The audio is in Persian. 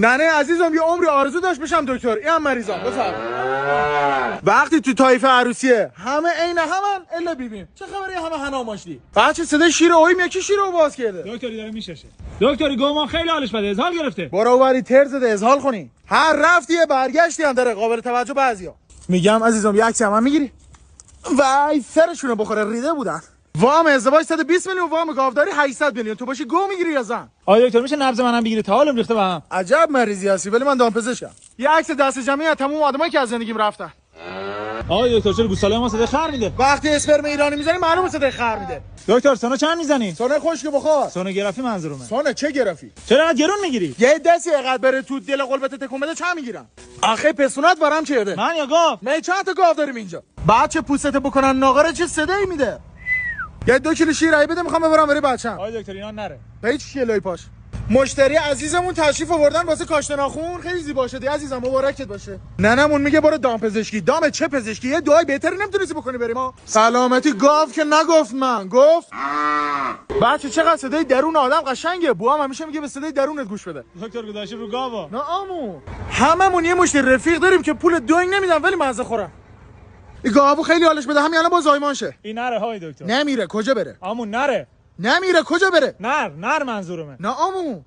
نه عزیزم یه عمری آرزو داشت بشم دکتر. این هم مریضم بفرمایید. وقتی تو طایفه عروسیه همه عین همن الا بیبیم. چه خبری همه حنا ماشدی؟ بچه صدای شیر اویم یکی شیر او باز کرده. دکتری داره میششه. دکتری گمان خیلی حالش بده، اسهال گرفته. برو وری تر زده اسهال کنی. هر رفتیه برگشتی هم داره قابل توجه بعضیا. میگم عزیزم یه عکس هم میگیری؟ وای سرشونو بخوره ریده بودن. وام ازدواج 120 میلیون، وام گاوداری 800 میلیون. تو باشی گو میگیری یا زن؟ آیا دکتر میشه نبض منم بگیری؟ تا حالم ریخته به هم. عجب مریضی هستی، ولی من دامپزشکم. یه عکس دست جمعی از تمام آدمایی که از زندگیم رفتن. آقای دکتر چرا گوساله ما صدای خر میده؟ وقتی اسپرم ایرانی میزنی معلومه صدای خر میده. دکتر سونا چند میزنی؟ سونه خشک بخور. سونوگرافی منظورمه. سونه چه گرافی؟ چرا انقدر گرون میگیری؟ یه دستی اینقدر بره تو دل قلبت تکون بده چند میگیرم؟ آخه پسونات ورم چرده. من یا گاو؟ می چند تا گاو داریم اینجا؟ بچه پوستت بکنن ناقاره چه صدایی میده؟ یه 2 کیلو شیر ای بده میخوام ببرم برای بچه‌م. آقای دکتر اینا نره. به هیچ کیلوی پاش. مشتری عزیزمون تشریف آوردن واسه کاشت ناخون. خیلی زیبا شده عزیزم، مبارکت باشه. ننمون میگه برو دامپزشکی. دام چه پزشکی؟ یه دعای بهتری نمیتونستی بکنی بریم ما؟ سلامتی گاو که نگفت من گفت. بچه چقدر صدای درون آدم قشنگه. بوام همیشه میگه به صدای درونت گوش بده. دکتر گذاشته رو گاوا. نه عمو. هممون یه مشت رفیق داریم که پول دوینگ نمیدن ولی مزه خورن. این گاوو خیلی حالش بده، همین الان با زایمان شه. این نره های دکتر. نمیره. کجا بره؟ عمو نره. نمیره. کجا بره؟ نر منظورمه. نه عمو.